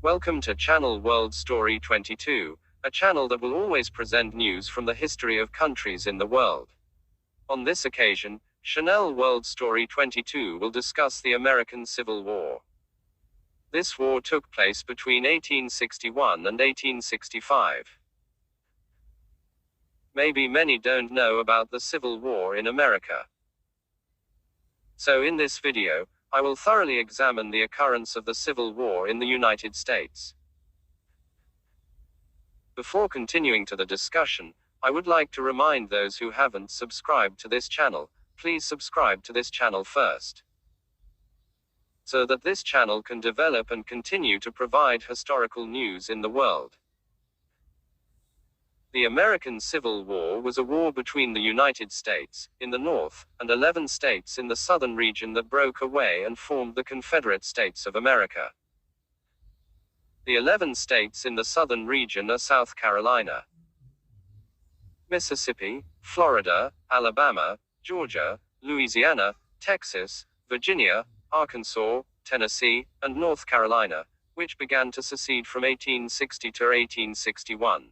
Welcome to Channel World Story 22, a channel that will always present news from the history of countries in the world. On this occasion, Channel World Story 22 will discuss the American Civil War. This war took place between 1861 and 1865. Maybe many don't know about the Civil War in America. So in this video, I will thoroughly examine the occurrence of the Civil War in the United States. Before continuing to the discussion, I would like to remind those who haven't subscribed to this channel, please subscribe to this channel first, so that this channel can develop and continue to provide historical news in the world. The American Civil War was a war between the United States, in the North, and 11 states in the southern region that broke away and formed the Confederate States of America. The 11 states in the southern region are South Carolina, Mississippi, Florida, Alabama, Georgia, Louisiana, Texas, Virginia, Arkansas, Tennessee, and North Carolina, which began to secede from 1860 to 1861.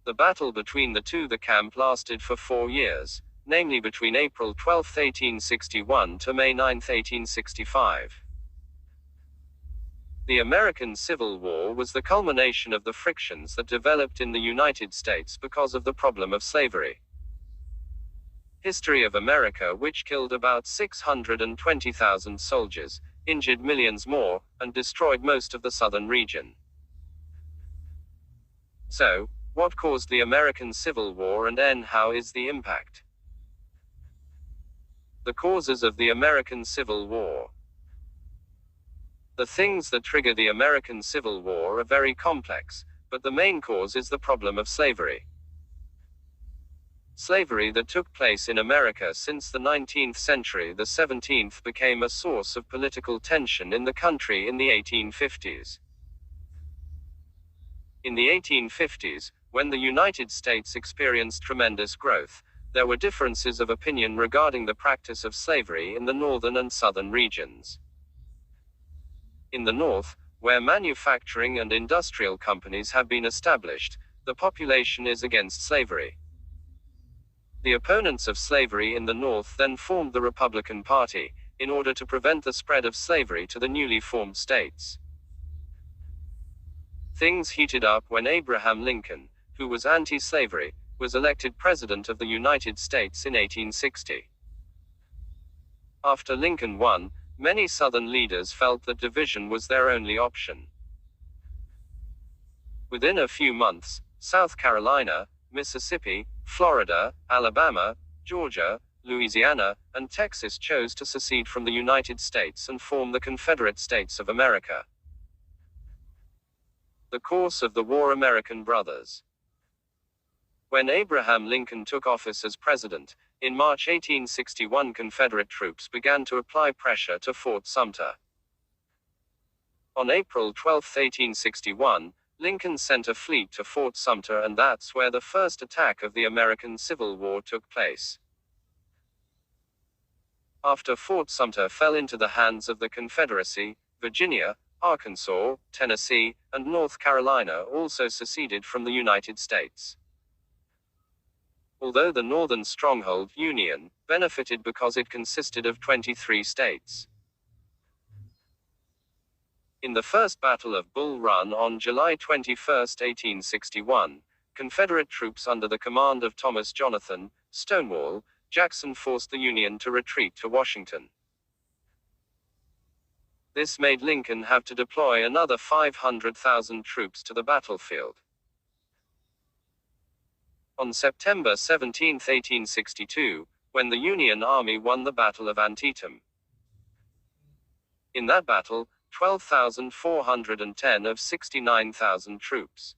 The battle between the camp lasted for 4 years, namely between April 12, 1861 to May 9, 1865. The American Civil War was the culmination of the frictions that developed in the United States because of the problem of slavery. History of America, which killed about 620,000 soldiers, injured millions more, and destroyed most of the southern region. So, what caused the American Civil War and how is the impact? The causes of the American Civil War. The things that trigger the American Civil War are very complex, but the main cause is the problem of slavery. Slavery that took place in America since the 19th century, the 17th, became a source of political tension in the country in the 1850s. In the 1850s, when the United States experienced tremendous growth, there were differences of opinion regarding the practice of slavery in the northern and southern regions. In the North, where manufacturing and industrial companies have been established, the population is against slavery. The opponents of slavery in the North then formed the Republican Party, in order to prevent the spread of slavery to the newly formed states. Things heated up when Abraham Lincoln, who was anti-slavery, was elected President of the United States in 1860. After Lincoln won, many Southern leaders felt that division was their only option. Within a few months, South Carolina, Mississippi, Florida, Alabama, Georgia, Louisiana, and Texas chose to secede from the United States and form the Confederate States of America. The course of the war. American Brothers. When Abraham Lincoln took office as president, in March 1861, Confederate troops began to apply pressure to Fort Sumter. On April 12, 1861, Lincoln sent a fleet to Fort Sumter, and that's where the first attack of the American Civil War took place. After Fort Sumter fell into the hands of the Confederacy, Virginia, Arkansas, Tennessee, and North Carolina also seceded from the United States. Although the northern stronghold, Union, benefited because it consisted of 23 states. In the First Battle of Bull Run on July 21, 1861, Confederate troops under the command of Thomas Jonathan Stonewall Jackson forced the Union to retreat to Washington. This made Lincoln have to deploy another 500,000 troops to the battlefield. On September 17, 1862, when the Union Army won the Battle of Antietam. In that battle, 12,410 of 69,000 troops